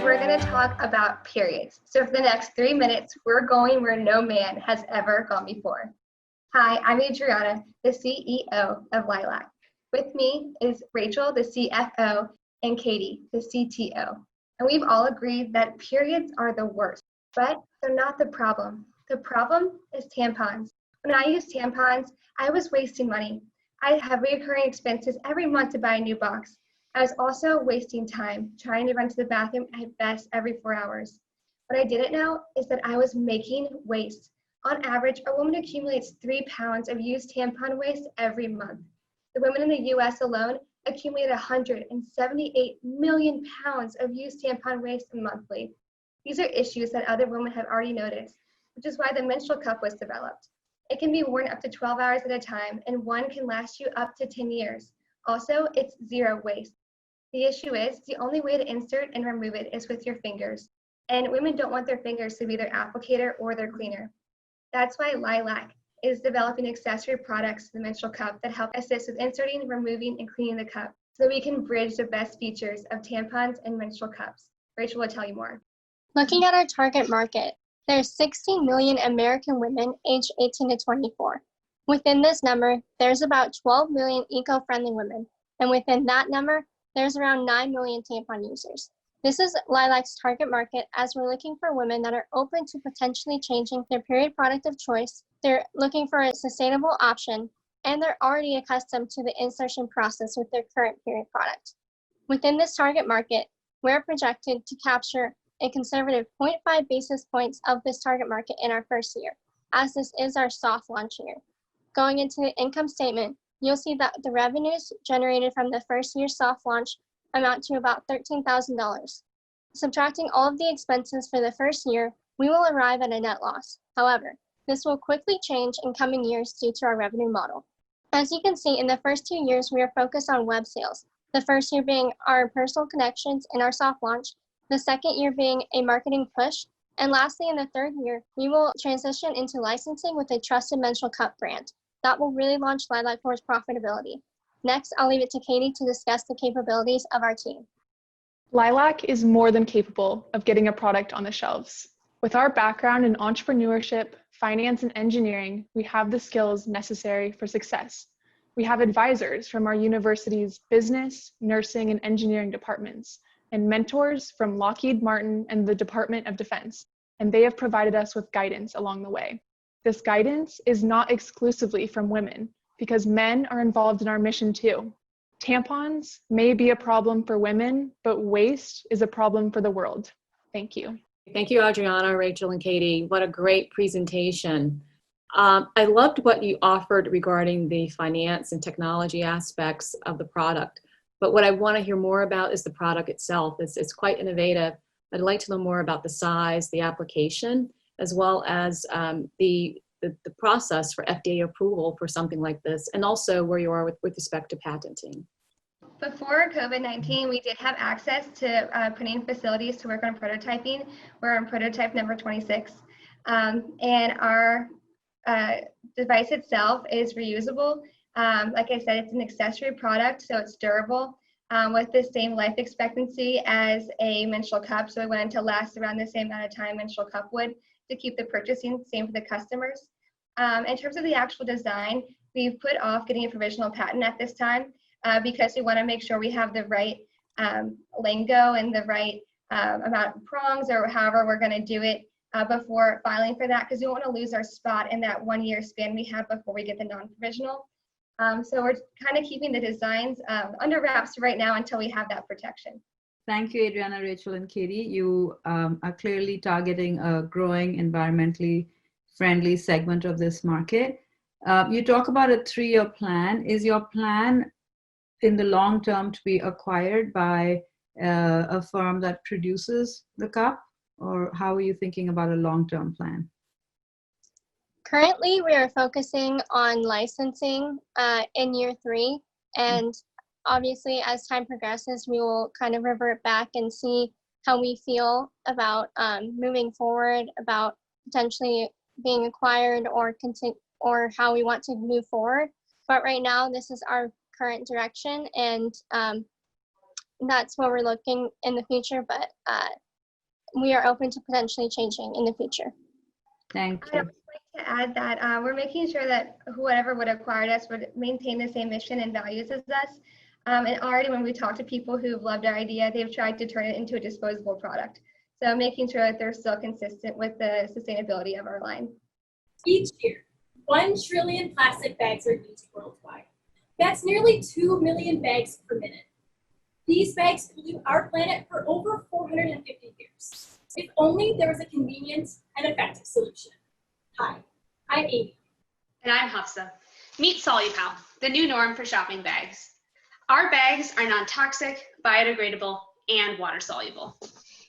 we're going to talk about periods. So for the next 3 minutes, we're going where no man has ever gone before. Hi, I'm Adriana, the CEO of Lilac. With me is Rachel, the CFO, and Katie, the CTO. And we've all agreed that periods are the worst, but they're not the problem. The problem is tampons. When I used tampons, I was wasting money. I have recurring expenses every month to buy a new box. I was also wasting time trying to run to the bathroom at best every 4 hours. What I didn't know is that I was making waste. On average, a woman accumulates 3 pounds of used tampon waste every month. The women in the US alone accumulate 178 million pounds of used tampon waste monthly. These are issues that other women have already noticed, which is why the menstrual cup was developed. It can be worn up to 12 hours at a time, and one can last you up to 10 years. Also, it's zero waste. The issue is the only way to insert and remove it is with your fingers, and women don't want their fingers to be their applicator or their cleaner. That's why Lilac is developing accessory products to the menstrual cup that help assist with inserting, removing, and cleaning the cup so that we can bridge the best features of tampons and menstrual cups. Rachel will tell you more. Looking at our target market, there's 60 million American women aged 18 to 24. Within this number, there's about 12 million eco-friendly women, and within that number, there's around 9 million tampon users. This is Lilac's target market, as we're looking for women that are open to potentially changing their period product of choice. They're looking for a sustainable option, and they're already accustomed to the insertion process with their current period product. Within this target market, we're projected to capture a conservative 0.5 basis points of this target market in our first year, as this is our soft launch year. Going into the income statement, you'll see that the revenues generated from the first year soft launch amount to about $13,000. Subtracting all of the expenses for the first year, we will arrive at a net loss. However, this will quickly change in coming years due to our revenue model. As you can see, in the first 2 years, we are focused on web sales, the first year being our personal connections in our soft launch, the second year being a marketing push, and lastly, in the third year, we will transition into licensing with a trusted menstrual cup brand. That will really launch Lilac towards profitability. Next, I'll leave it to Katie to discuss the capabilities of our team. Lilac is more than capable of getting a product on the shelves. With our background in entrepreneurship, finance, and engineering, we have the skills necessary for success. We have advisors from our university's business, nursing, and engineering departments, and mentors from Lockheed Martin and the Department of Defense, and they have provided us with guidance along the way. This guidance is not exclusively from women, because men are involved in our mission too. Tampons may be a problem for women, but waste is a problem for the world. Thank you. Thank you, Adriana, Rachel, and Katie. What a great presentation. I loved what you offered regarding the finance and technology aspects of the product. But what I want to hear more about is the product itself. It's quite innovative. I'd like to know more about the size, the application, as well as the process for FDA approval for something like this, and also where you are with respect to patenting. Before COVID-19, we did have access to printing facilities to work on prototyping. We're on prototype number 26. And our device itself is reusable. Like I said, it's an accessory product, so it's durable with the same life expectancy as a menstrual cup. So we wanted to last around the same amount of time menstrual cup would to keep the purchasing same for the customers. In terms of the actual design, we've put off getting a provisional patent at this time because we want to make sure we have the right lingo and the right amount of prongs or however we're going to do it before filing for that, because we don't want to lose our spot in that 1 year span we have before we get the non-provisional. So we're kind of keeping the designs under wraps right now until we have that protection. Thank you, Adriana, Rachel, and Katie. You are clearly targeting a growing environmentally friendly segment of this market. You talk about a 3-year plan. Is your plan in the long term to be acquired by a firm that produces the cup, or how are you thinking about a long-term plan? Currently, we are focusing on licensing in year 3, and obviously as time progresses, we will kind of revert back and see how we feel about moving forward, about potentially being acquired or how we want to move forward. But right now, this is our current direction, and that's where we're looking in the future, but we are open to potentially changing in the future. Thank I'd you. also like to add that we're making sure that whoever would acquire us would maintain the same mission and values as us. And already when we talk to people who've loved our idea, they've tried to turn it into a disposable product. So making sure that they're still consistent with the sustainability of our line. Each year, 1 trillion plastic bags are used worldwide. That's nearly 2 million bags per minute. These bags pollute our planet for over 450 years. If only there was a convenient and effective solution. Hi, I'm Amy. And I'm Hafsa. Meet Solupal, the new norm for shopping bags. Our bags are non-toxic, biodegradable, and water-soluble.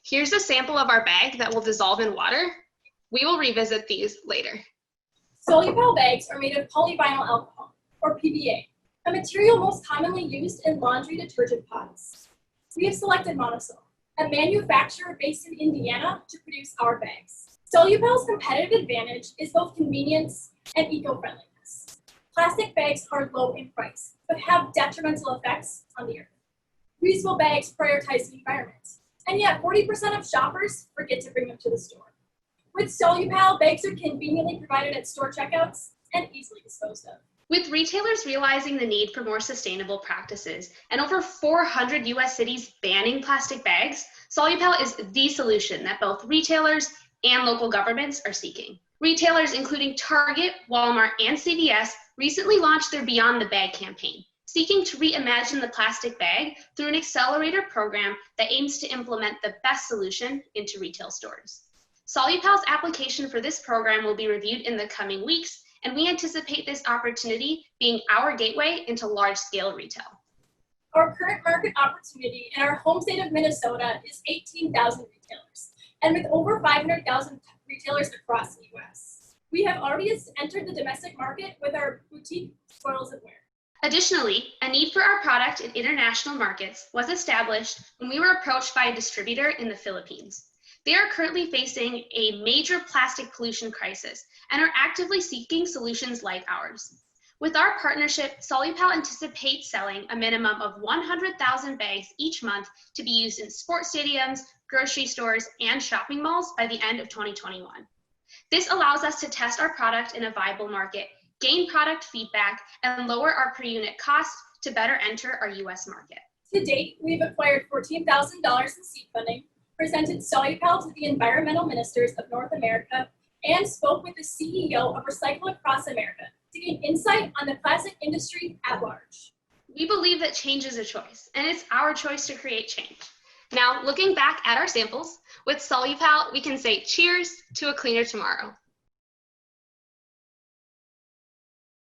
Here's a sample of our bag that will dissolve in water. We will revisit these later. Solupal bags are made of polyvinyl alcohol, or PVA, a material most commonly used in laundry detergent pods. We have selected Monosol, a manufacturer based in Indiana, to produce our bags. Solupal's competitive advantage is both convenience and eco-friendliness. Plastic bags are low in price, but have detrimental effects on the earth. Reusable bags prioritize the environment, and yet 40% of shoppers forget to bring them to the store. With Solupal, bags are conveniently provided at store checkouts and easily disposed of. With retailers realizing the need for more sustainable practices and over 400 US cities banning plastic bags, Solupal is the solution that both retailers and local governments are seeking. Retailers including Target, Walmart, and CVS recently launched their Beyond the Bag campaign, seeking to reimagine the plastic bag through an accelerator program that aims to implement the best solution into retail stores. Solupal's application for this program will be reviewed in the coming weeks, and we anticipate this opportunity being our gateway into large-scale retail. Our current market opportunity in our home state of Minnesota is 18,000 retailers, and with over 500,000 retailers across the US. We have already entered the domestic market with our boutique Spoils and Wear. Additionally, a need for our product in international markets was established when we were approached by a distributor in the Philippines. They are currently facing a major plastic pollution crisis and are actively seeking solutions like ours. With our partnership, Solupal anticipates selling a minimum of 100,000 bags each month to be used in sports stadiums, grocery stores, and shopping malls by the end of 2021. This allows us to test our product in a viable market, gain product feedback, and lower our per unit cost to better enter our US market. To date, we've acquired $14,000 in seed funding, presented Solupal to the environmental ministers of North America, and spoke with the CEO of Recycle Across America to gain insight on the plastic industry at large. We believe that change is a choice, and it's our choice to create change. Now, looking back at our samples, with Solupal, we can say cheers to a cleaner tomorrow.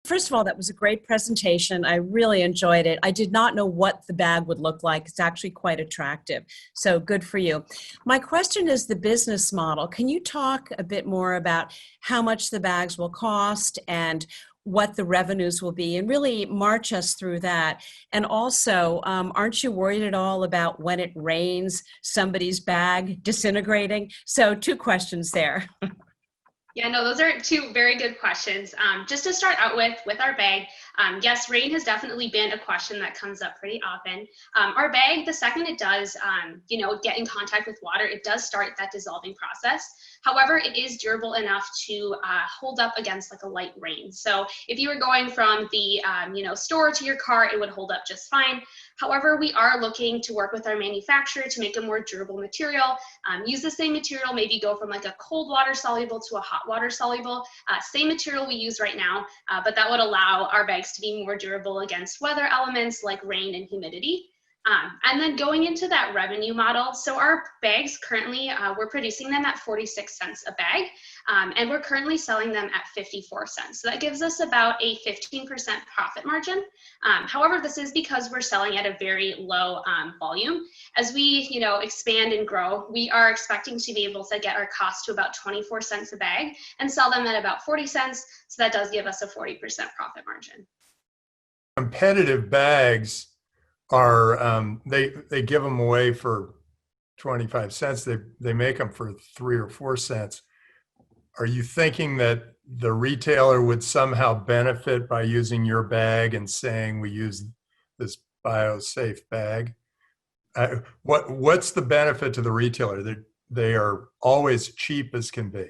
First of all, that was a great presentation. I really enjoyed it. I did not know what the bag would look like. It's actually quite attractive. So good for you. My question is the business model. Can you talk a bit more about how much the bags will cost and what the revenues will be, and really march us through that? And also, aren't you worried at all about when it rains, somebody's bag disintegrating? So 2 questions there. Yeah, no, those are 2 very good questions. Just to start out with our bag, yes, rain has definitely been a question that comes up pretty often. Our bag, the second it does, get in contact with water, it does start that dissolving process. However, it is durable enough to hold up against like a light rain. So if you were going from the store to your car, it would hold up just fine. However, we are looking to work with our manufacturer to make a more durable material, use the same material, maybe go from like a cold water soluble to a hot water soluble, same material we use right now, but that would allow our bags to be more durable against weather elements like rain and humidity. And then going into that revenue model, so our bags currently, we're producing them at 46 cents a bag, and we're currently selling them at 54 cents. So that gives us about a 15% profit margin. However, this is because we're selling at a very low volume. As we, expand and grow, we are expecting to be able to get our cost to about 24 cents a bag and sell them at about 40 cents. So that does give us a 40% profit margin. Competitive bags are they give them away for 25 cents. They make them for 3 or 4 cents. Are you thinking that the retailer would somehow benefit by using your bag and saying we use this bio-safe bag? What's the benefit to the retailer? They are always cheap as can be.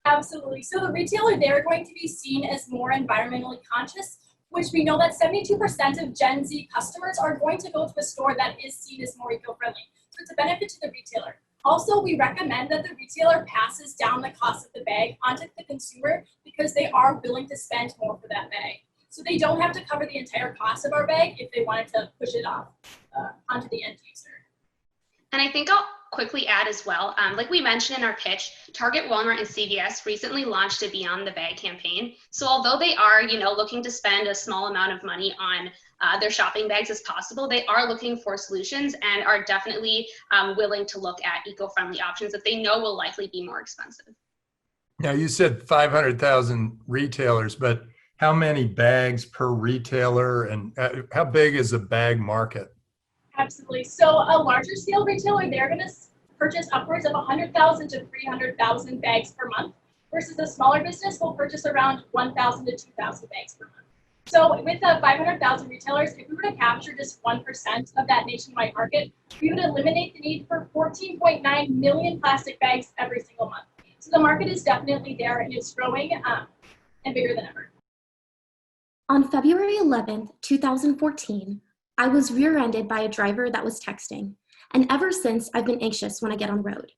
Absolutely. So the retailer, they're going to be seen as more environmentally conscious, which we know that 72% of Gen Z customers are going to go to a store that is seen as more eco-friendly. So it's a benefit to the retailer. Also, we recommend that the retailer passes down the cost of the bag onto the consumer because they are willing to spend more for that bag. So they don't have to cover the entire cost of our bag if they wanted to push it off onto the end user. And I think I'll quickly add as well, like we mentioned in our pitch, Target, Walmart, and CVS recently launched a Beyond the Bag campaign. So although they are, looking to spend a small amount of money on their shopping bags as possible, they are looking for solutions and are definitely willing to look at eco-friendly options that they know will likely be more expensive. Now, you said 500,000 retailers, but how many bags per retailer, and how big is the bag market? Absolutely. So a larger scale retailer, they're going to purchase upwards of 100,000 to 300,000 bags per month, versus a smaller business will purchase around 1,000 to 2,000 bags per month. So with the 500,000 retailers, if we were to capture just 1% of that nationwide market, we would eliminate the need for 14.9 million plastic bags every single month. So the market is definitely there, and it's growing and bigger than ever. On February 11th, 2014, I was rear-ended by a driver that was texting, and ever since I've been anxious when I get on the road.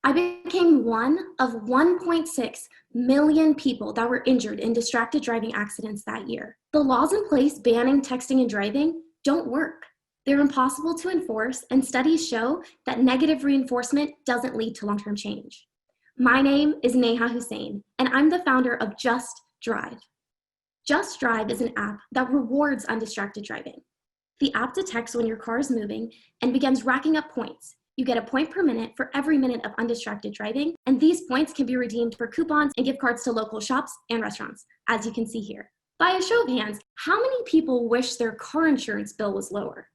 I became one of 1.6 million people that were injured in distracted driving accidents that year. The laws in place banning texting and driving don't work. They're impossible to enforce, and studies show that negative reinforcement doesn't lead to long-term change. My name is Neha Hussain, and I'm the founder of Just Drive. Just Drive is an app that rewards undistracted driving. The app detects when your car is moving and begins racking up points. You get a point per minute for every minute of undistracted driving, and these points can be redeemed for coupons and gift cards to local shops and restaurants, as you can see here. By a show of hands, how many people wish their car insurance bill was lower?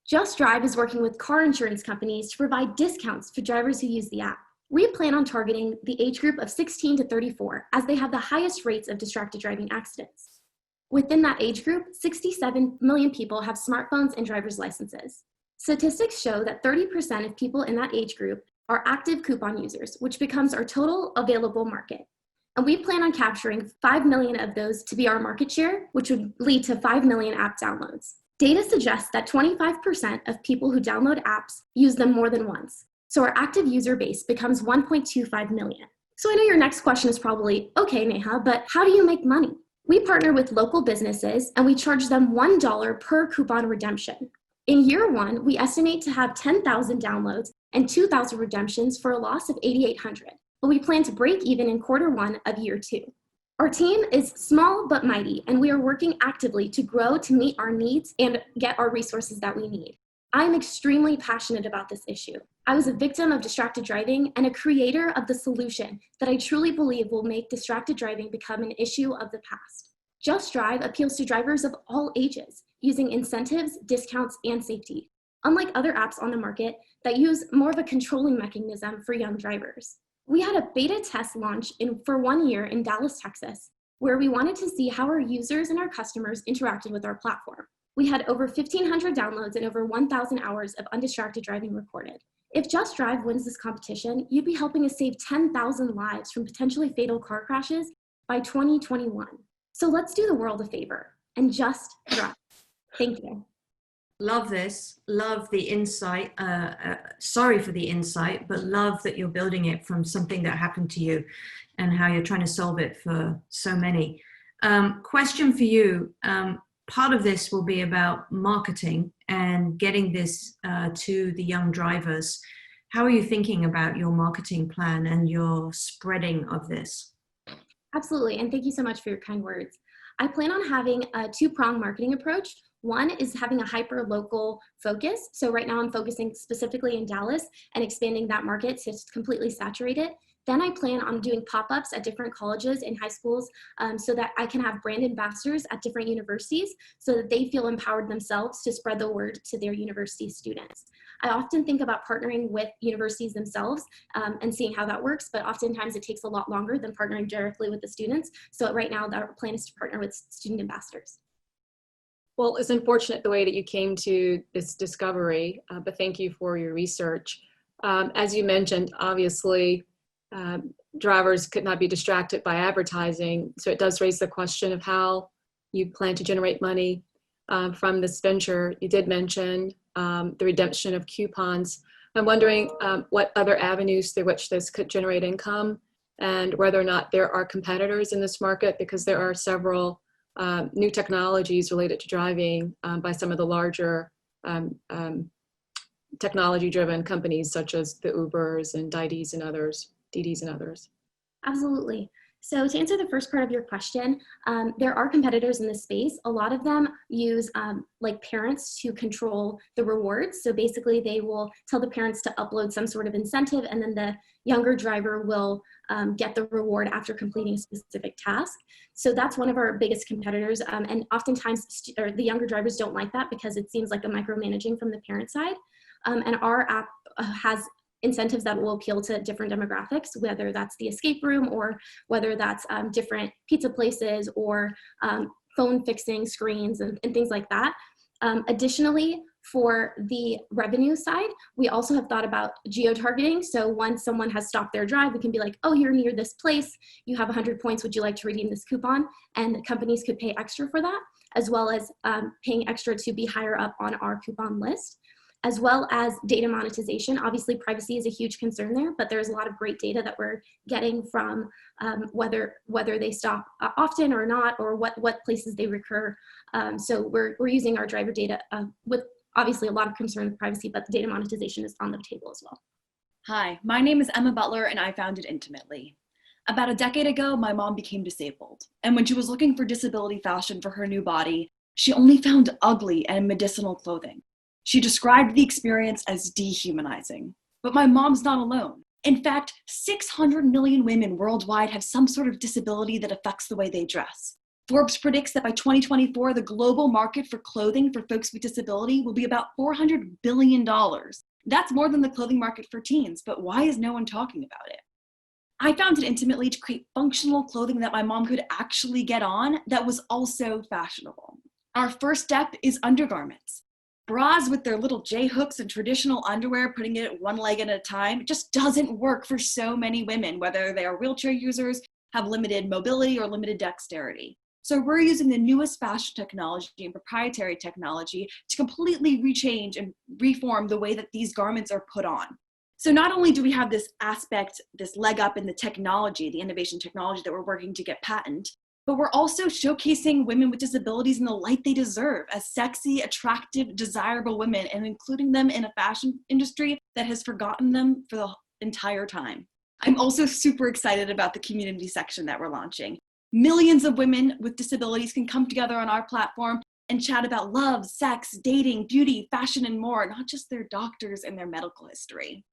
Just Drive is working with car insurance companies to provide discounts for drivers who use the app. We plan on targeting the age group of 16 to 34, as they have the highest rates of distracted driving accidents. Within that age group, 67 million people have smartphones and driver's licenses. Statistics show that 30% of people in that age group are active coupon users, which becomes our total available market. And we plan on capturing 5 million of those to be our market share, which would lead to 5 million app downloads. Data suggests that 25% of people who download apps use them more than once. So our active user base becomes 1.25 million. So I know your next question is probably, okay, Neha, but how do you make money? We partner with local businesses and we charge them $1 per coupon redemption. In year one, we estimate to have 10,000 downloads and 2,000 redemptions for a loss of $8,800, but we plan to break even in quarter one of year two. Our team is small but mighty, and we are working actively to grow to meet our needs and get our resources that we need. I'm extremely passionate about this issue. I was a victim of distracted driving and a creator of the solution that I truly believe will make distracted driving become an issue of the past. Just Drive appeals to drivers of all ages, using incentives, discounts, and safety, unlike other apps on the market that use more of a controlling mechanism for young drivers. We had a beta test launch for 1 year in Dallas, Texas, where we wanted to see how our users and our customers interacted with our platform. We had over 1,500 downloads and over 1,000 hours of undistracted driving recorded. If Just Drive wins this competition, you'd be helping us save 10,000 lives from potentially fatal car crashes by 2021. So let's do the world a favor and just drive. Thank you. Love this. Love the insight. Sorry for the insight, but love that you're building it from something that happened to you and how you're trying to solve it for so many. Question for you. Part of this will be about marketing and getting this to the young drivers. How are you thinking about your marketing plan and your spreading of this? Absolutely, and thank you so much for your kind words. I plan on having a two-pronged marketing approach. One is having a hyper-local focus. So right now I'm focusing specifically in Dallas and expanding that market to completely saturate it. Then I plan on doing pop-ups at different colleges and high schools so that I can have brand ambassadors at different universities so that they feel empowered themselves to spread the word to their university students. I often think about partnering with universities themselves and seeing how that works, but oftentimes it takes a lot longer than partnering directly with the students. So right now our plan is to partner with student ambassadors. Well, it's unfortunate the way that you came to this discovery, but thank you for your research. As you mentioned, obviously, drivers could not be distracted by advertising, so it does raise the question of how you plan to generate money from this venture. You did mention the redemption of coupons. I'm wondering what other avenues through which this could generate income and whether or not there are competitors in this market, because there are several new technologies related to driving by some of the larger technology-driven companies such as the Ubers and DiDis and others. Absolutely. So to answer the first part of your question, there are competitors in this space. A lot of them use like parents to control the rewards. So basically they will tell the parents to upload some sort of incentive, and then the younger driver will get the reward after completing a specific task. So that's one of our biggest competitors. And oftentimes the younger drivers don't like that because it seems like a micromanaging from the parent side. And our app has incentives that will appeal to different demographics, whether that's the escape room or whether that's different pizza places or phone fixing screens and things like that. Additionally, for the revenue side, we also have thought about geo-targeting. So once someone has stopped their drive, we can be like, oh, you're near this place, you have 100 points, would you like to redeem this coupon? And the companies could pay extra for that, as well as paying extra to be higher up on our coupon list, as well as data monetization. Obviously, privacy is a huge concern there, but there's a lot of great data that we're getting from whether they stop often or not, or what places they recur. So we're using our driver data with obviously a lot of concern with privacy, but the data monetization is on the table as well. Hi, my name is Emma Butler and I founded Intimately. About a decade ago, my mom became disabled. And when she was looking for disability fashion for her new body, she only found ugly and medicinal clothing. She described the experience as dehumanizing. But my mom's not alone. In fact, 600 million women worldwide have some sort of disability that affects the way they dress. Forbes predicts that by 2024, the global market for clothing for folks with disability will be about $400 billion. That's more than the clothing market for teens, but why is no one talking about it? I founded Intimately to create functional clothing that my mom could actually get on that was also fashionable. Our first step is undergarments. Bras with their little J-hooks and traditional underwear, putting it one leg at a time, just doesn't work for so many women, whether they are wheelchair users, have limited mobility, or limited dexterity. So we're using the newest fashion technology and proprietary technology to completely rechange and reform the way that these garments are put on. So not only do we have this aspect, this leg up in the technology, the innovation technology that we're working to get patent, but we're also showcasing women with disabilities in the light they deserve as sexy, attractive, desirable women, and including them in a fashion industry that has forgotten them for the entire time. I'm also super excited about the community section that we're launching. Millions of women with disabilities can come together on our platform and chat about love, sex, dating, beauty, fashion, and more, not just their doctors and their medical history.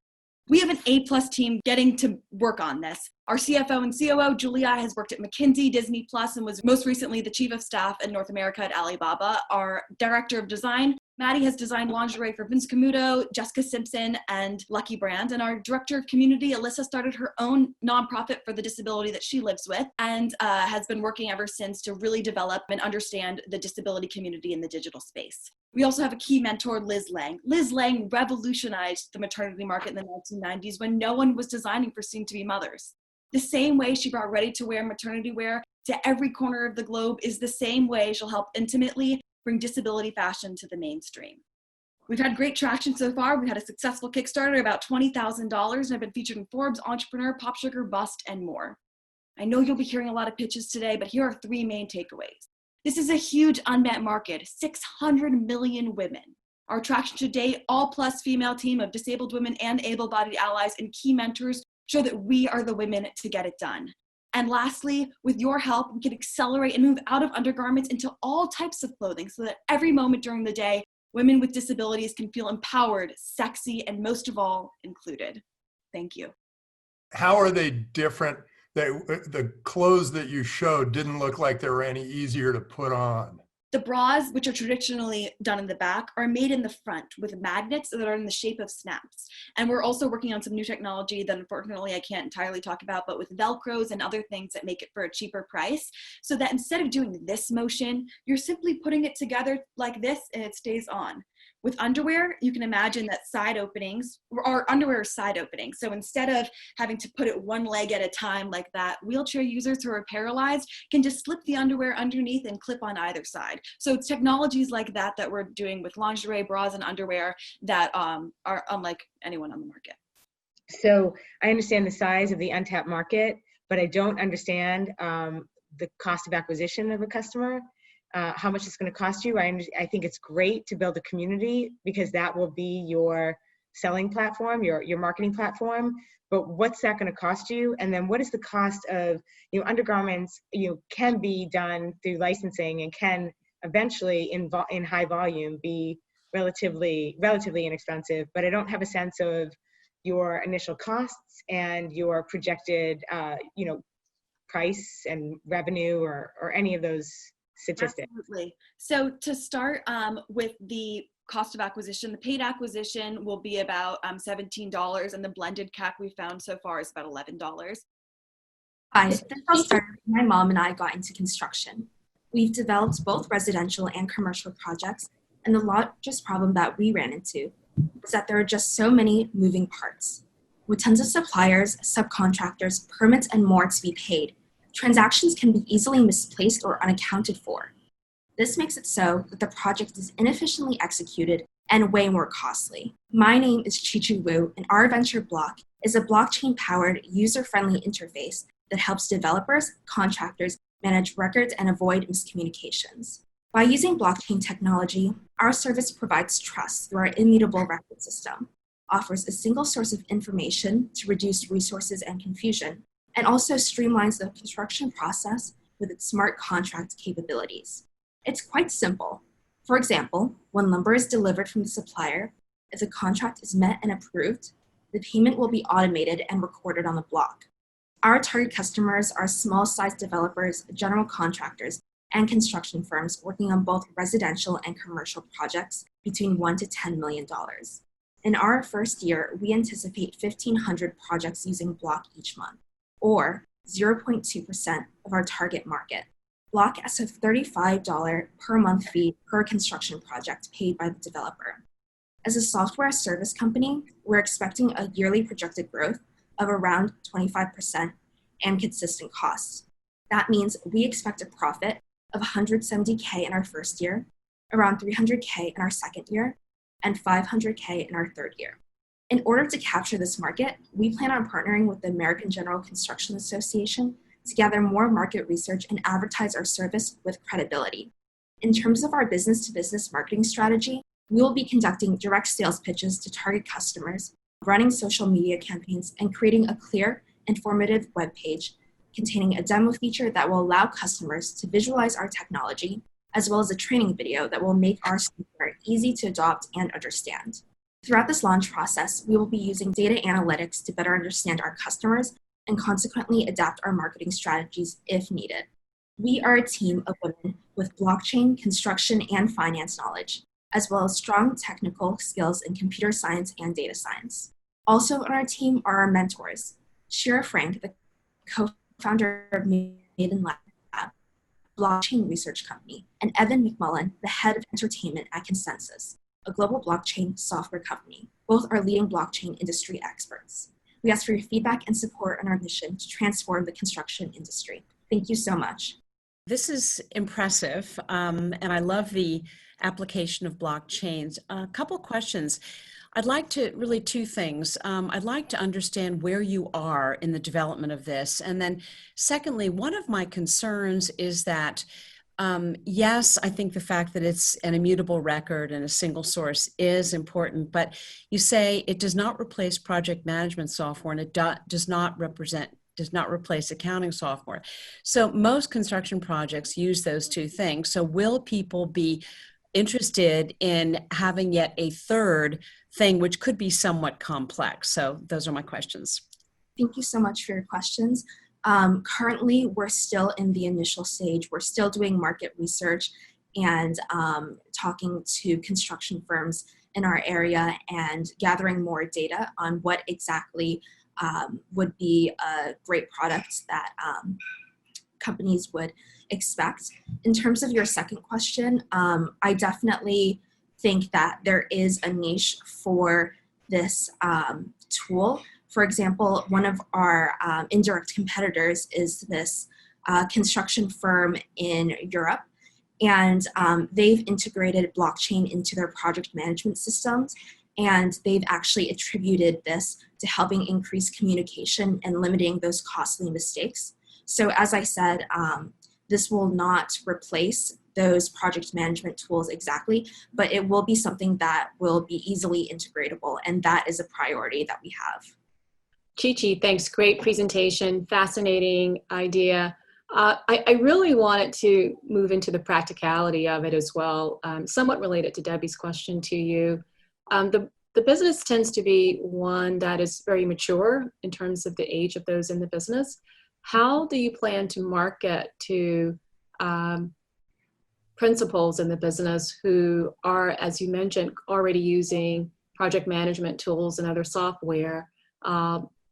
We have an A+ team getting to work on this. Our CFO and COO, Julia, has worked at McKinsey, Disney Plus, and was most recently the Chief of Staff in North America at Alibaba. Our Director of Design, Maddie, has designed lingerie for Vince Camuto, Jessica Simpson, and Lucky Brand. And our Director of Community, Alyssa, started her own nonprofit for the disability that she lives with and has been working ever since to really develop and understand the disability community in the digital space. We also have a key mentor, Liz Lang. Liz Lang revolutionized the maternity market in the 1990s when no one was designing for soon-to-be mothers. The same way she brought ready-to-wear maternity wear to every corner of the globe is the same way she'll help Intimately bring disability fashion to the mainstream. We've had great traction so far. We had a successful Kickstarter, about $20,000, and have been featured in Forbes, Entrepreneur, Pop Sugar, Bust, and more. I know you'll be hearing a lot of pitches today, but here are 3 main takeaways. This is a huge unmet market, 600 million women. Our traction to date, all plus female team of disabled women and able-bodied allies and key mentors show that we are the women to get it done. And lastly, with your help, we can accelerate and move out of undergarments into all types of clothing so that every moment during the day, women with disabilities can feel empowered, sexy, and most of all, included. Thank you. How are they different? The clothes that you showed didn't look like they were any easier to put on. The bras, which are traditionally done in the back, are made in the front with magnets that are in the shape of snaps. And we're also working on some new technology that unfortunately I can't entirely talk about, but with Velcros and other things that make it for a cheaper price, so that instead of doing this motion, you're simply putting it together like this and it stays on. With underwear, you can imagine that side openings, or underwear side openings. So instead of having to put it one leg at a time like that, wheelchair users who are paralyzed can just slip the underwear underneath and clip on either side. So it's technologies like that that we're doing with lingerie, bras, and underwear that are unlike anyone on the market. So I understand the size of the untapped market, but I don't understand the cost of acquisition of a customer. How much it's going to cost you. I think it's great to build a community because that will be your selling platform, your marketing platform. But what's that going to cost you? And then what is the cost of, undergarments, can be done through licensing and can eventually in high volume be relatively inexpensive. But I don't have a sense of your initial costs and your projected, price and revenue or any of those statistics. Absolutely. So to start with the cost of acquisition, the paid acquisition will be about $17, and the blended CAC we found so far is about $11. Hi, this all started when my mom and I got into construction. We've developed both residential and commercial projects, and the largest problem that we ran into is that there are just so many moving parts. With tons of suppliers, subcontractors, permits, and more to be paid, transactions can be easily misplaced or unaccounted for. This makes it so that the project is inefficiently executed and way more costly. My name is Chichu Wu, and our venture Block is a blockchain-powered, user-friendly interface that helps developers, contractors manage records and avoid miscommunications. By using blockchain technology, our service provides trust through our immutable record system, offers a single source of information to reduce resources and confusion, and also streamlines the construction process with its smart contract capabilities. It's quite simple. For example, when lumber is delivered from the supplier, if the contract is met and approved, the payment will be automated and recorded on the block. Our target customers are small-sized developers, general contractors, and construction firms working on both residential and commercial projects between $1 to $10 million. In our first year, we anticipate 1,500 projects using Block each month, or 0.2% of our target market. Block has a $35 per month fee per construction project paid by the developer. As a software service company, we're expecting a yearly projected growth of around 25% and consistent costs. That means we expect a profit of $170K in our first year, around $300K in our second year, and $500K in our third year. In order to capture this market, we plan on partnering with the American General Construction Association to gather more market research and advertise our service with credibility. In terms of our business-to-business marketing strategy, we will be conducting direct sales pitches to target customers, running social media campaigns, and creating a clear, informative web page containing a demo feature that will allow customers to visualize our technology, as well as a training video that will make our software easy to adopt and understand. Throughout this launch process, we will be using data analytics to better understand our customers and consequently adapt our marketing strategies if needed. We are a team of women with blockchain, construction, and finance knowledge, as well as strong technical skills in computer science and data science. Also on our team are our mentors, Shira Frank, the co-founder of Maven Lab, blockchain research company, and Evan McMullen, the head of entertainment at Consensus, a global blockchain software company. Both are leading blockchain industry experts. We ask for your feedback and support on our mission to transform the construction industry. Thank you so much. This is impressive, and I love the application of blockchains. A couple questions. I'd like to, really two things. I'd like to understand where you are in the development of this. And then secondly, one of my concerns is that yes, I think the fact that it's an immutable record and a single source is important, but you say it does not replace project management software and it does not replace accounting software. So most construction projects use those two things. So will people be interested in having yet a third thing, which could be somewhat complex? So those are my questions. Thank you so much for your questions. Currently, we're still in the initial stage. We're still doing market research and talking to construction firms in our area and gathering more data on what exactly would be a great product that companies would expect. In terms of your second question, I definitely think that there is a niche for this tool. For example, one of our indirect competitors is this construction firm in Europe, and they've integrated blockchain into their project management systems, and they've actually attributed this to helping increase communication and limiting those costly mistakes. So as I said, this will not replace those project management tools exactly, but it will be something that will be easily integratable, and that is a priority that we have. Chi-Chi, thanks. Great presentation, fascinating idea. I really wanted to move into the practicality of it as well, somewhat related to Debbie's question to you. The business tends to be one that is very mature in terms of the age of those in the business. How do you plan to market to principals in the business who are, as you mentioned, already using project management tools and other software?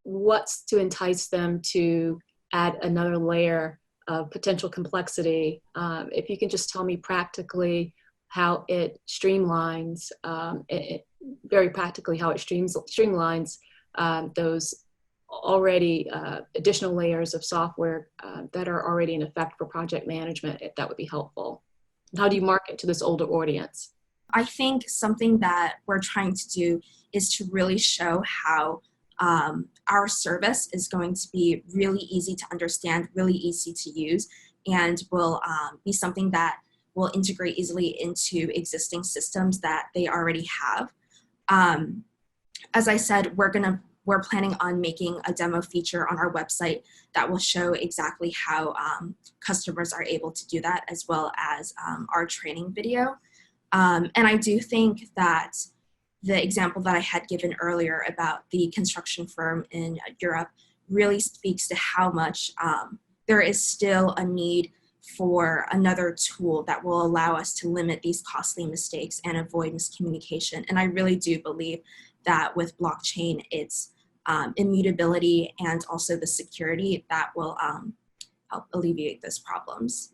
What's to entice them to add another layer of potential complexity? If you can just tell me practically how it streamlines, very practically how it streamlines those already additional layers of software that are already in effect for project management, if that would be helpful. How do you market to this older audience? I think something that we're trying to do is to really show how our service is going to be really easy to understand, really easy to use, and will be something that will integrate easily into existing systems that they already have. As I said, we're planning on making a demo feature on our website that will show exactly how customers are able to do that, as well as our training video. And I do think that the example that I had given earlier about the construction firm in Europe really speaks to how much there is still a need for another tool that will allow us to limit these costly mistakes and avoid miscommunication. And I really do believe that with blockchain, it's immutability and also the security that will help alleviate those problems.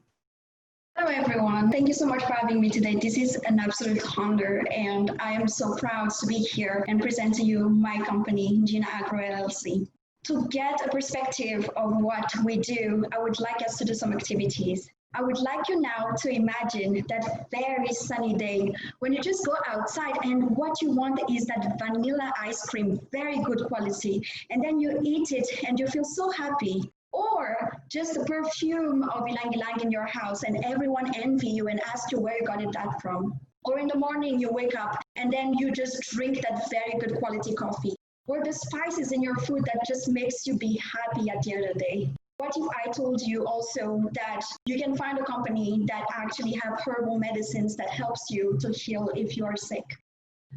Hello everyone, thank you so much for having me today. This is an absolute honor, and I am so proud to be here and present to you my company, Gina Agro LLC. To get a perspective of what we do, I would like us to do some activities. I would like you now to imagine that very sunny day when you just go outside and what you want is that vanilla ice cream, very good quality, and then you eat it and you feel so happy. Or just the perfume of ylang ylang in your house and everyone envy you and ask you where you got that from. Or in the morning you wake up and then you just drink that very good quality coffee. Or the spices in your food that just makes you be happy at the end of the day. What if I told you also that you can find a company that actually have herbal medicines that helps you to heal if you are sick?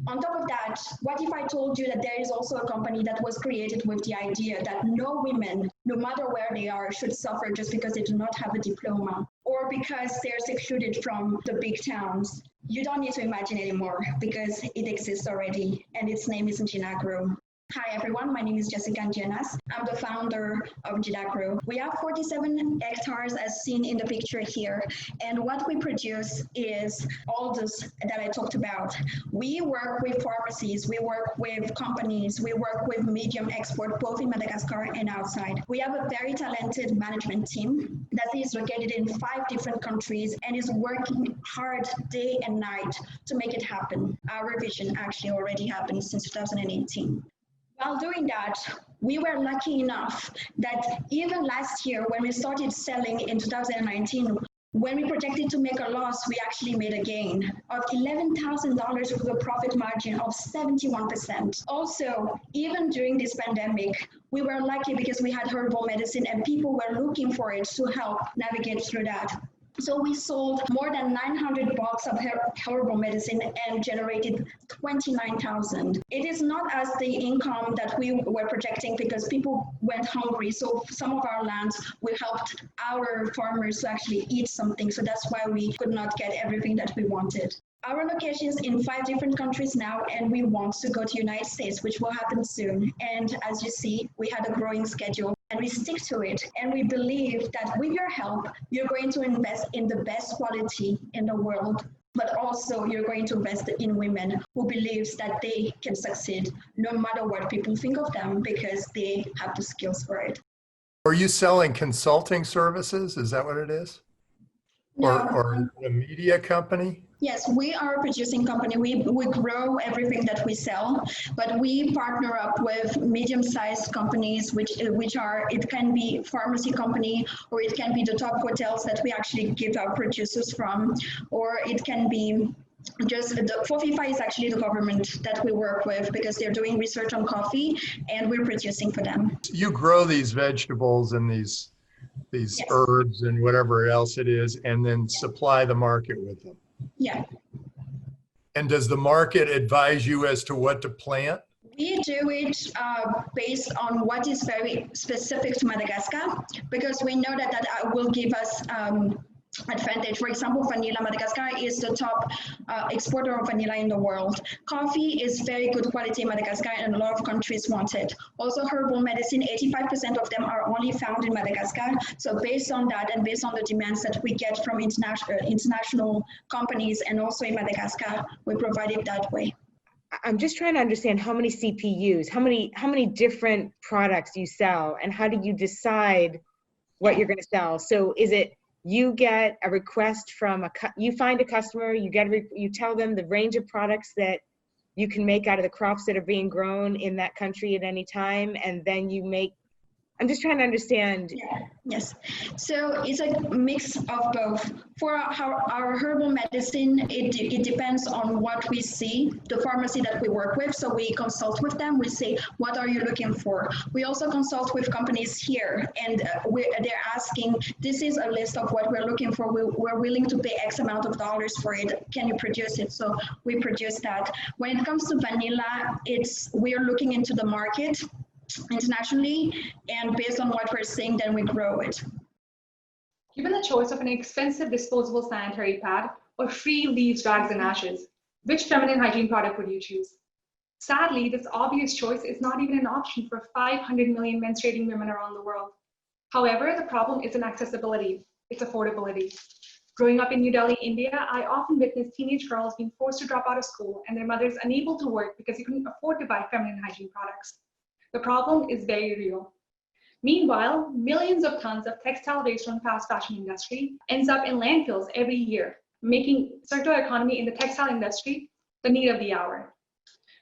On top of that, what if I told you that there is also a company that was created with the idea that no women, no matter where they are, should suffer just because they do not have a diploma or because they're secluded from the big towns? You don't need to imagine anymore because it exists already, and its name is Ginagro. Hi everyone, my name is Jessica Angenas. I'm the founder of Ginagro. We have 47 hectares as seen in the picture here, and what we produce is all this that I talked about. We work with pharmacies, we work with companies, we work with medium export both in Madagascar and outside. We have a very talented management team that is located in 5 different countries and is working hard day and night to make it happen. Our vision actually already happened since 2018. While doing that, we were lucky enough that even last year when we started selling in 2019, when we projected to make a loss, we actually made a gain of $11,000 with a profit margin of 71%. Also, even during this pandemic, we were lucky because we had herbal medicine and people were looking for it to help navigate through that. So we sold more than 900 boxes of herbal medicine and generated 29,000. It is not as the income that we were projecting because people went hungry. So some of our lands, we helped our farmers to actually eat something. So that's why we could not get everything that we wanted. Our locations in 5 different countries now, and we want to go to United States, which will happen soon. And as you see, we had a growing schedule and we stick to it. And we believe that with your help, you're going to invest in the best quality in the world, but also you're going to invest in women who believes that they can succeed no matter what people think of them because they have the skills for it. Are you selling consulting services? Is that what it is? No. Or a media company? Yes, we are a producing company. We grow everything that we sell, but we partner up with medium-sized companies, which are, it can be pharmacy company, or it can be the top hotels that we actually get our producers from, or it can be just, FOFIFA is actually the government that we work with because they're doing research on coffee and we're producing for them. You grow these vegetables and these yes. herbs and whatever else it is, and then supply the market with them. Yeah. And does the market advise you as to what to plant? We do it based on what is very specific to Madagascar, because we know that that will give us advantage. For example, vanilla, Madagascar is the top exporter of vanilla in the world. Coffee is very good quality in Madagascar and a lot of countries want it. Also herbal medicine, 85% of them are only found in Madagascar. So based on that and based on the demands that we get from international companies and also in Madagascar, we provide it that way. I'm just trying to understand how many CPUs, how many different products you sell, and how do you decide what you're going to sell? So is it you get a request from you find a customer, you tell them the range of products that you can make out of the crops that are being grown in that country at any time, and then you make, I'm just trying to understand. Yeah. Yes, so it's a mix of both. For our herbal medicine, it depends on what we see, the pharmacy that we work with. So we consult with them, we say, what are you looking for? We also consult with companies here, and they're asking, this is a list of what we're looking for. We're willing to pay X amount of dollars for it. Can you produce it? So we produce that. When it comes to vanilla, we're looking into the market internationally, and based on what we're seeing, then we grow it. Given the choice of an expensive disposable sanitary pad or free leaves, rags, and ashes, which feminine hygiene product would you choose? Sadly, this obvious choice is not even an option for 500 million menstruating women around the world. However, the problem isn't accessibility, it's affordability. Growing up in New Delhi, India, I often witnessed teenage girls being forced to drop out of school and their mothers unable to work because they couldn't afford to buy feminine hygiene products. The problem is very real. Meanwhile, millions of tons of textile waste from the fast fashion industry ends up in landfills every year, making circular economy in the textile industry the need of the hour.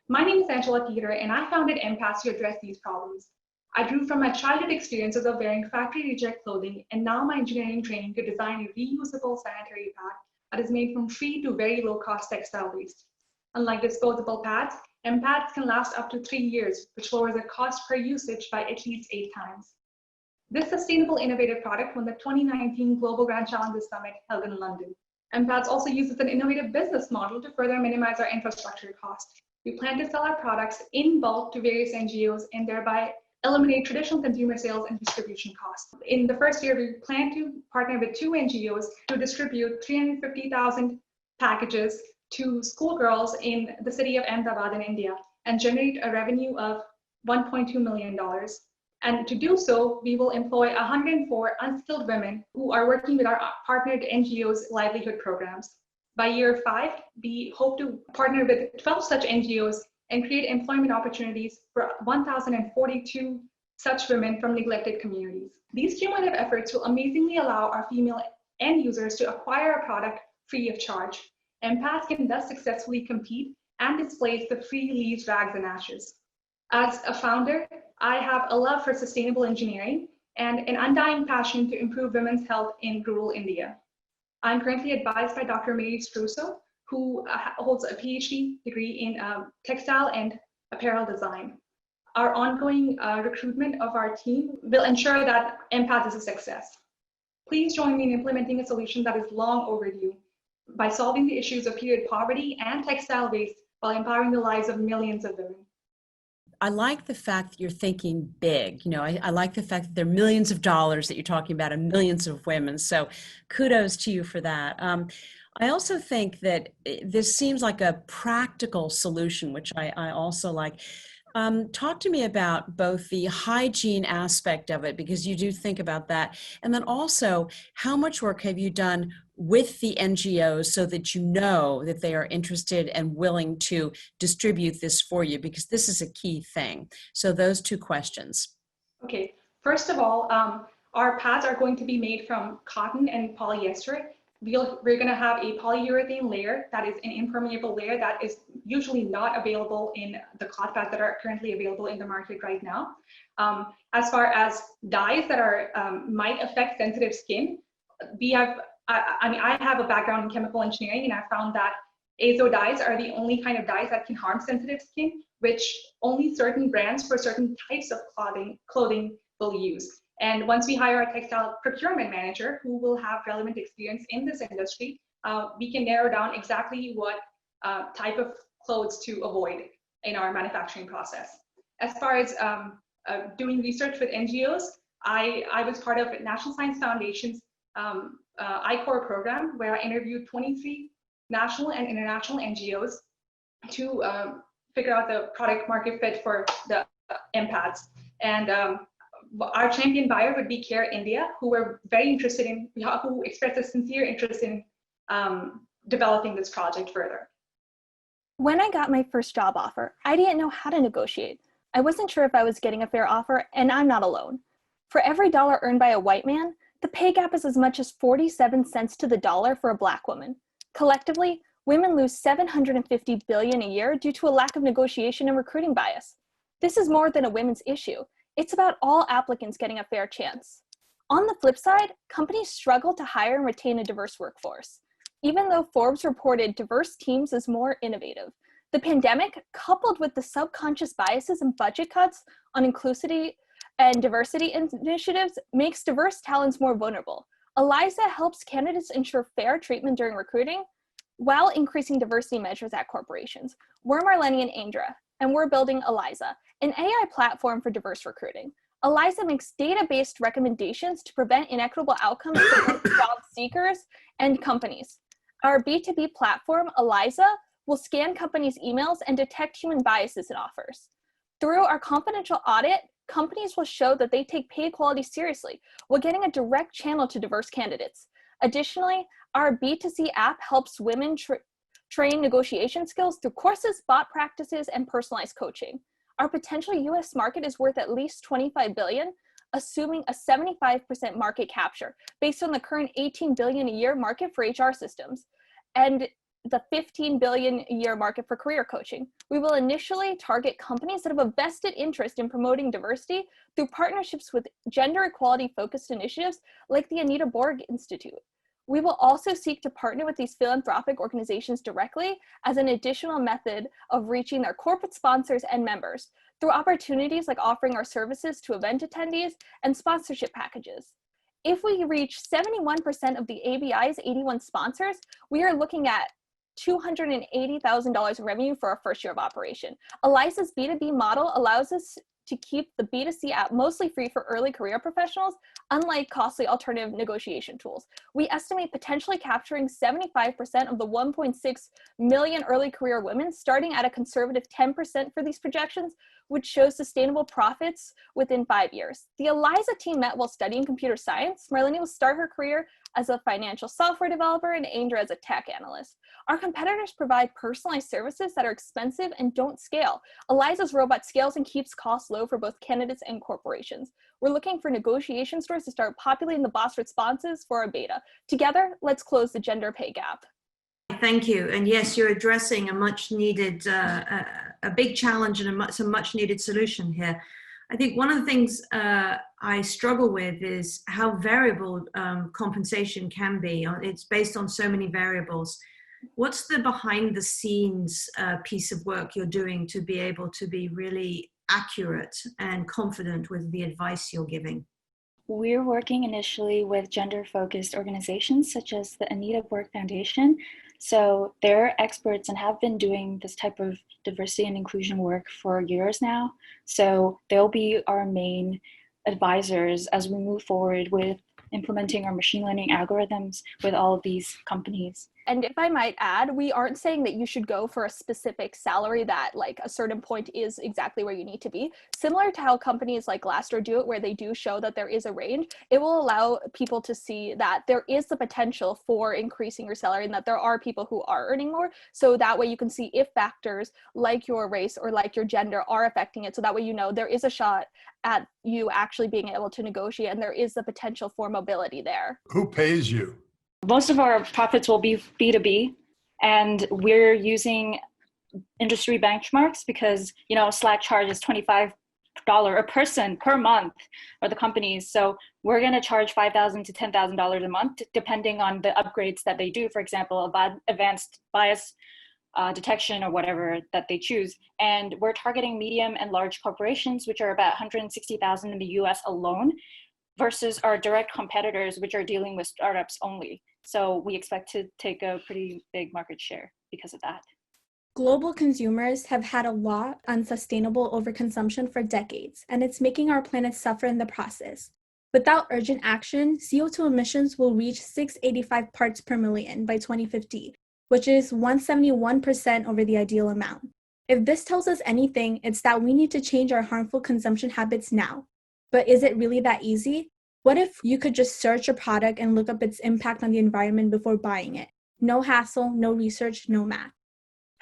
My name is Angela Peter, and I founded Empath to address these problems. I drew from my childhood experiences of wearing factory reject clothing and now my engineering training to design a reusable sanitary pad that is made from free to very low-cost textile waste. Unlike disposable pads, Empaths can last up to 3 years, which lowers the cost per usage by at least 8 times. This sustainable innovative product won the 2019 Global Grand Challenges Summit held in London. Empaths also uses an innovative business model to further minimize our infrastructure costs. We plan to sell our products in bulk to various NGOs and thereby eliminate traditional consumer sales and distribution costs. In the first year, we plan to partner with 2 NGOs to distribute 350,000 packages to schoolgirls in the city of Ahmedabad in India and generate a revenue of $1.2 million. And to do so, we will employ 104 unskilled women who are working with our partnered NGOs' livelihood programs. By year 5, we hope to partner with 12 such NGOs and create employment opportunities for 1,042 such women from neglected communities. These cumulative efforts will amazingly allow our female end users to acquire a product free of charge. Empaths can thus successfully compete and displace the free leaves, rags, and ashes. As a founder, I have a love for sustainable engineering and an undying passion to improve women's health in rural India. I'm currently advised by Dr. Mary Struso, who holds a PhD degree in textile and apparel design. Our ongoing recruitment of our team will ensure that Empath is a success. Please join me in implementing a solution that is long overdue by solving the issues of period poverty and textile waste while empowering the lives of millions of women. I like the fact that you're thinking big. You know, I like the fact that there are millions of dollars that you're talking about and millions of women. So kudos to you for that. I also think that this seems like a practical solution, which I also like. Talk to me about both the hygiene aspect of it, because you do think about that. And then also, how much work have you done with the NGOs so that you know that they are interested and willing to distribute this for you? Because this is a key thing. So those two questions. Okay, first of all, our pads are going to be made from cotton and polyester. We're going to have a polyurethane layer that is an impermeable layer that is usually not available in the cloth pads that are currently available in the market right now. As far as dyes that are might affect sensitive skin, we have, I have a background in chemical engineering, and I found that azo dyes are the only kind of dyes that can harm sensitive skin, which only certain brands for certain types of clothing will use. And once we hire a textile procurement manager who will have relevant experience in this industry, we can narrow down exactly what type of clothes to avoid in our manufacturing process. As far as doing research with NGOs, I was part of National Science Foundation's I-Core program, where I interviewed 23 national and international NGOs to figure out the product market fit for the MPADs. And our champion buyer would be Care India, who were very interested in, who expressed a sincere interest in developing this project further. When I got my first job offer, I didn't know how to negotiate. I wasn't sure if I was getting a fair offer, and I'm not alone. For every dollar earned by a white man, the pay gap is as much as 47 cents to the dollar for a Black woman. Collectively, women lose $750 billion a year due to a lack of negotiation and recruiting bias. This is more than a women's issue. It's about all applicants getting a fair chance. On the flip side, companies struggle to hire and retain a diverse workforce. Even though Forbes reported diverse teams as more innovative, the pandemic, coupled with the subconscious biases and budget cuts on inclusivity and diversity initiatives, makes diverse talents more vulnerable. ELIZA helps candidates ensure fair treatment during recruiting while increasing diversity measures at corporations. We're Marlene and Andra, and we're building ELIZA, an AI platform for diverse recruiting. ELIZA makes data-based recommendations to prevent inequitable outcomes for both job seekers and companies. Our B2B platform, ELIZA, will scan companies' emails and detect human biases in offers. Through our confidential audit, companies will show that they take pay equality seriously while getting a direct channel to diverse candidates. Additionally, our B2C app helps women train negotiation skills through courses, bot practices, and personalized coaching. Our potential US market is worth at least $25 billion, assuming a 75% market capture based on the current $18 billion a year market for HR systems and the $15 billion a year market for career coaching. We will initially target companies that have a vested interest in promoting diversity through partnerships with gender equality focused initiatives like the Anita Borg Institute. We will also seek to partner with these philanthropic organizations directly as an additional method of reaching their corporate sponsors and members through opportunities like offering our services to event attendees and sponsorship packages. If we reach 71% of the ABI's 81 sponsors, we are looking at $280,000 in revenue for our first year of operation. ELIZA's B2B model allows us to keep the B2C app mostly free for early career professionals, unlike costly alternative negotiation tools. We estimate potentially capturing 75% of the 1.6 million early career women, starting at a conservative 10% for these projections, which shows sustainable profits within 5 years. The ELIZA team met while studying computer science. Marlene will start her career as a financial software developer and Andra as a tech analyst. Our competitors provide personalized services that are expensive and don't scale. ELIZA's robot scales and keeps costs low for both candidates and corporations. We're looking for negotiation stores to start populating the boss responses for our beta. Together, let's close the gender pay gap. Thank you. And yes, you're addressing a much needed, a big challenge and some much needed solution here. I think one of the things I struggle with is how variable compensation can be. It's based on so many variables. What's the behind the scenes piece of work you're doing to be able to be really accurate and confident with the advice you're giving? We're working initially with gender-focused organizations such as the Anita Borg Foundation. So they're experts and have been doing this type of diversity and inclusion work for years now. So they'll be our main advisors as we move forward with implementing our machine learning algorithms with all of these companies. And if I might add, we aren't saying that you should go for a specific salary that like a certain point is exactly where you need to be. Similar to how companies like Glassdoor do it, where they do show that there is a range, it will allow people to see that there is the potential for increasing your salary and that there are people who are earning more. So that way you can see if factors like your race or like your gender are affecting it. So that way you know there is a shot at you actually being able to negotiate and there is the potential for mobility there. Who pays you? Most of our profits will be B2B, and we're using industry benchmarks because, you know, Slack charges $25 a person per month for the companies. So we're going to charge $5,000 to $10,000 a month, depending on the upgrades that they do. For example, advanced bias detection or whatever that they choose. And we're targeting medium and large corporations, which are about 160,000 in the US alone, versus our direct competitors, which are dealing with startups only. So we expect to take a pretty big market share because of that. Global consumers have had a law on sustainable overconsumption for decades, and it's making our planet suffer in the process. Without urgent action, CO2 emissions will reach 685 parts per million by 2050, which is 171% over the ideal amount. If this tells us anything, it's that we need to change our harmful consumption habits now. But is it really that easy? What if you could just search a product and look up its impact on the environment before buying it? No hassle, no research, no math.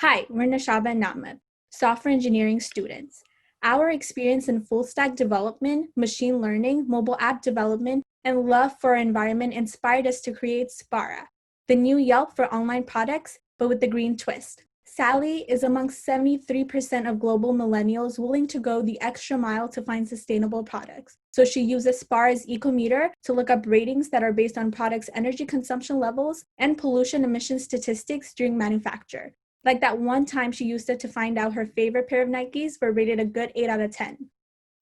Hi, we're Nashaba and Namat, software engineering students. Our experience in full stack development, machine learning, mobile app development, and love for our environment inspired us to create Spara, the new Yelp for online products, but with the green twist. Sally is among 73% of global millennials willing to go the extra mile to find sustainable products. So she uses Spara's Ecometer to look up ratings that are based on products' energy consumption levels and pollution emission statistics during manufacture. Like that one time she used it to find out her favorite pair of Nikes were rated a good 8 out of 10.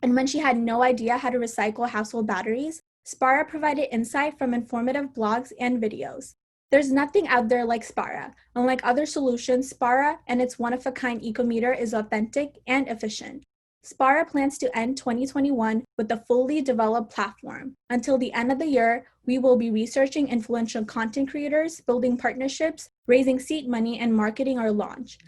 And when she had no idea how to recycle household batteries, Spara provided insight from informative blogs and videos. There's nothing out there like Spara. Unlike other solutions, Spara and its one-of-a-kind Ecometer is authentic and efficient. Spara plans to end 2021 with a fully developed platform. Until the end of the year, we will be researching influential content creators, building partnerships, raising seed money, and marketing our launch.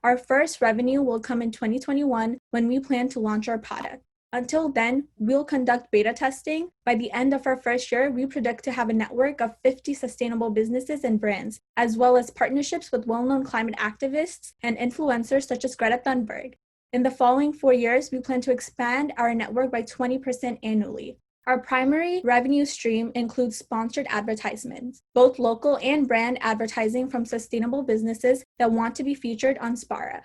Our first revenue will come in 2021 when we plan to launch our product. Until then, we'll conduct beta testing. By the end of our first year, we predict to have a network of 50 sustainable businesses and brands, as well as partnerships with well-known climate activists and influencers such as Greta Thunberg. In the following 4 years, we plan to expand our network by 20% annually. Our primary revenue stream includes sponsored advertisements, both local and brand advertising from sustainable businesses that want to be featured on Spara.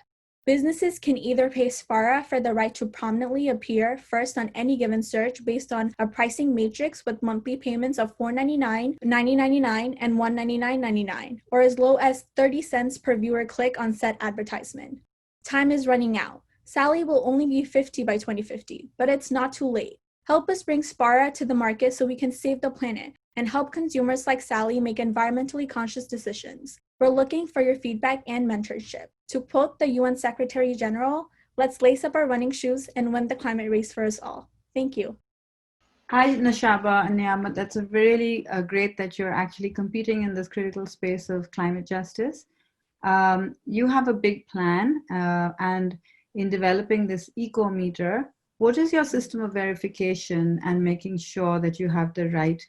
Businesses can either pay Spara for the right to prominently appear first on any given search based on a pricing matrix with monthly payments of $4.99, $90.99, and $199.99, or as low as 30 cents per viewer click on said advertisement. Time is running out. Sally will only be 50 by 2050, but it's not too late. Help us bring Spara to the market so we can save the planet and help consumers like Sally make environmentally conscious decisions. We're looking for your feedback and mentorship. To quote the UN Secretary General, let's lace up our running shoes and win the climate race for us all. Thank you. Hi, Nashaba and Niyamat. That's a really great that you're actually competing in this critical space of climate justice. You have a big plan, and in developing this Ecometer, what is your system of verification and making sure that you have the right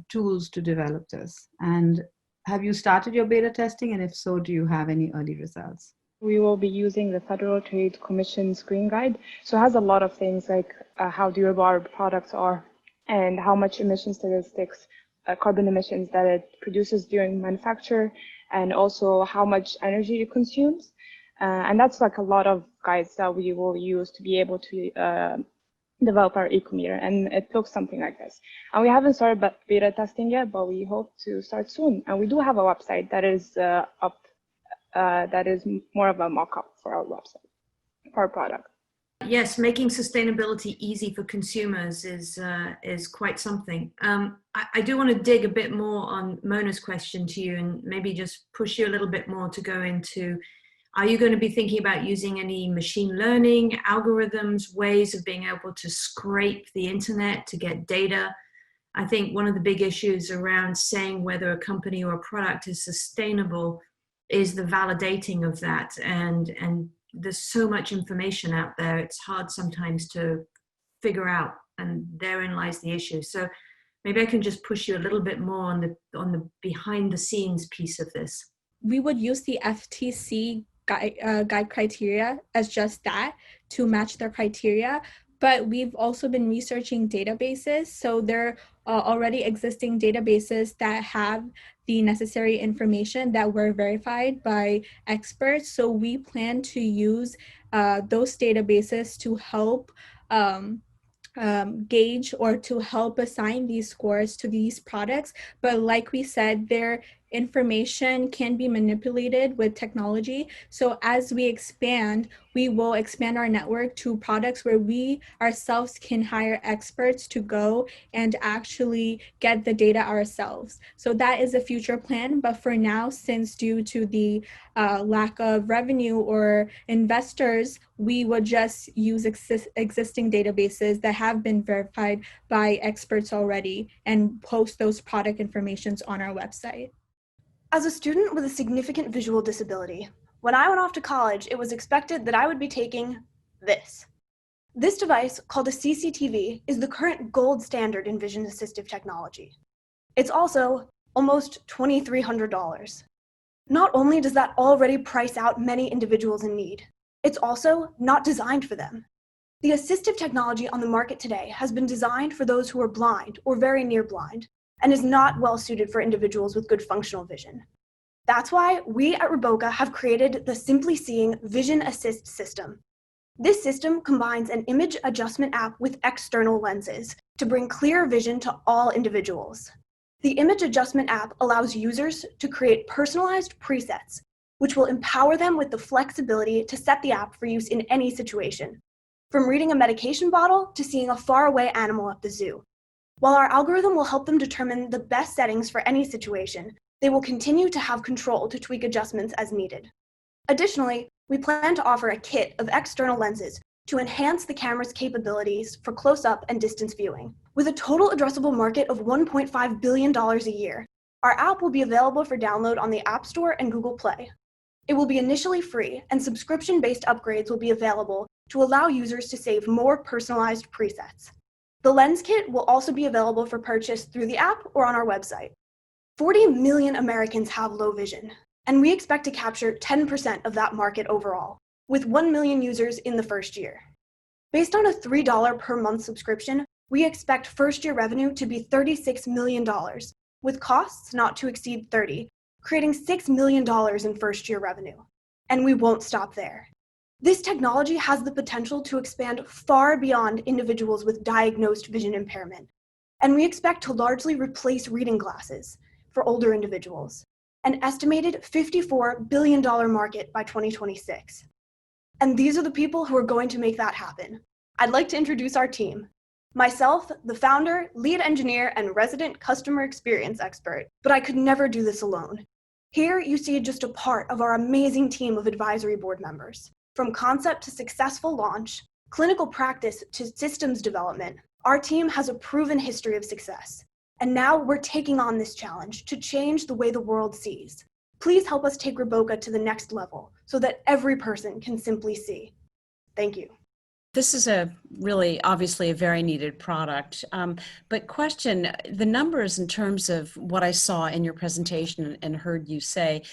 tools to develop this? And have you started your beta testing? And if so, do you have any early results? We will be using the Federal Trade Commission's Green Guide. So it has a lot of things like how durable our products are and how much emission statistics, carbon emissions that it produces during manufacture, and also how much energy it consumes. And that's like a lot of guides that we will use to be able to develop our Ecometer, and it looks something like this. And we haven't started beta testing yet, but we hope to start soon. And we do have a website that is up, that is more of a mock-up for our website, for our product. Yes, making sustainability easy for consumers is quite something. I do want to dig a bit more on Mona's question to you and maybe just push you a little bit more to go into, are you going to be thinking about using any machine learning algorithms, ways of being able to scrape the internet to get data? I think one of the big issues around saying whether a company or a product is sustainable is the validating of that, and there's so much information out there, it's hard sometimes to figure out, and therein lies the issue. So maybe I can just push you a little bit more on the behind the scenes piece of this. We would use the FTC guide criteria as just that, to match their criteria. But we've also been researching databases. So there are already existing databases that have the necessary information that were verified by experts. So we plan to use those databases to help gauge or to help assign these scores to these products. But like we said, their information can be manipulated with technology. So as we expand, we will expand our network to products where we ourselves can hire experts to go and actually get the data ourselves. So that is a future plan. But for now, since due to the lack of revenue or investors, we would just use existing databases that have been verified by experts already and post those product informations on our website. As a student with a significant visual disability, when I went off to college, it was expected that I would be taking this. This device, called a CCTV, is the current gold standard in vision assistive technology. It's also almost $2,300. Not only does that already price out many individuals in need, it's also not designed for them. The assistive technology on the market today has been designed for those who are blind or very near blind, and is not well suited for individuals with good functional vision. That's why we at Roboca have created the Simply Seeing Vision Assist system. This system combines an image adjustment app with external lenses to bring clear vision to all individuals. The image adjustment app allows users to create personalized presets, which will empower them with the flexibility to set the app for use in any situation, from reading a medication bottle to seeing a faraway animal at the zoo. While our algorithm will help them determine the best settings for any situation, they will continue to have control to tweak adjustments as needed. Additionally, we plan to offer a kit of external lenses to enhance the camera's capabilities for close-up and distance viewing. With a total addressable market of $1.5 billion a year, our app will be available for download on the App Store and Google Play. It will be initially free, and subscription-based upgrades will be available to allow users to save more personalized presets. The lens kit will also be available for purchase through the app or on our website. 40 million Americans have low vision, and we expect to capture 10% of that market overall, with 1 million users in the first year. Based on a $3 per month subscription, we expect first-year revenue to be $36 million, with costs not to exceed $30, creating $6 million in first-year revenue. And we won't stop there. This technology has the potential to expand far beyond individuals with diagnosed vision impairment, and we expect to largely replace reading glasses for older individuals, an estimated $54 billion market by 2026. And these are the people who are going to make that happen. I'd like to introduce our team. Myself, the founder, lead engineer, and resident customer experience expert, but I could never do this alone. Here you see just a part of our amazing team of advisory board members. From concept to successful launch, clinical practice to systems development, our team has a proven history of success. And now we're taking on this challenge to change the way the world sees. Please help us take Roboca to the next level so that every person can simply see. Thank you. This is obviously a very needed product. But question, the numbers in terms of what I saw in your presentation and heard you say,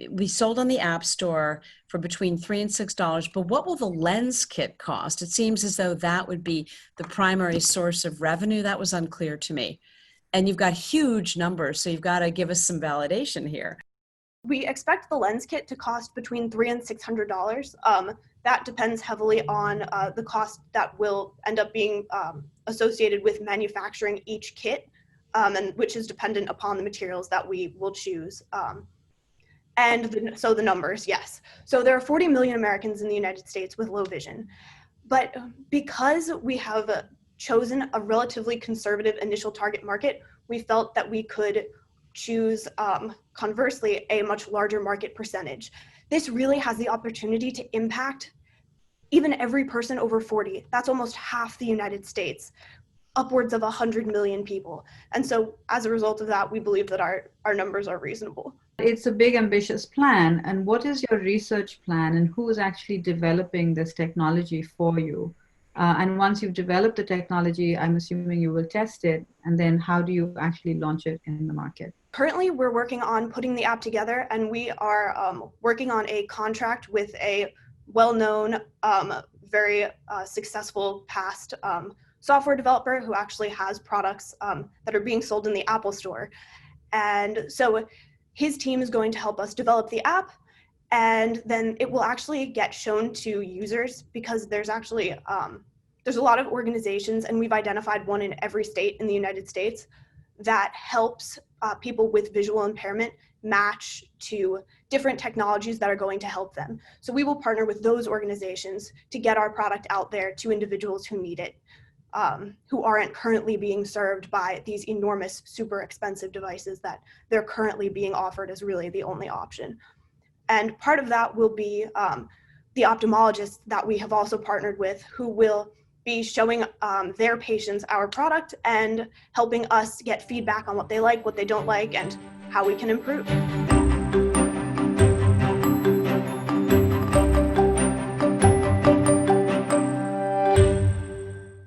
we sold on the App Store for between $3 and $6, but what will the lens kit cost? It seems as though that would be the primary source of revenue. That was unclear to me. And you've got huge numbers, so you've got to give us some validation here. We expect the lens kit to cost between $300 and $600. That depends heavily on the cost that will end up being associated with manufacturing each kit, and which is dependent upon the materials that we will choose. And so the numbers, yes. So there are 40 million Americans in the United States with low vision. But because we have chosen a relatively conservative initial target market, we felt that we could choose, conversely, a much larger market percentage. This really has the opportunity to impact even every person over 40. That's almost half the United States, upwards of 100 million people. And so as a result of that, we believe that our numbers are reasonable. It's a big, ambitious plan. And what is your research plan, and who is actually developing this technology for you? And once you've developed the technology, I'm assuming you will test it. And then how do you actually launch it in the market? Currently, we're working on putting the app together, and we are working on a contract with a well-known, very successful past software developer who actually has products that are being sold in the Apple Store. And so his team is going to help us develop the app, and then it will actually get shown to users, because there's actually there's a lot of organizations, and we've identified one in every state in the United States that helps people with visual impairment match to different technologies that are going to help them. So we will partner with those organizations to get our product out there to individuals who need it, who aren't currently being served by these enormous, super expensive devices that they're currently being offered as really the only option. And part of that will be the ophthalmologists that we have also partnered with, who will be showing their patients our product and helping us get feedback on what they like, what they don't like, and how we can improve.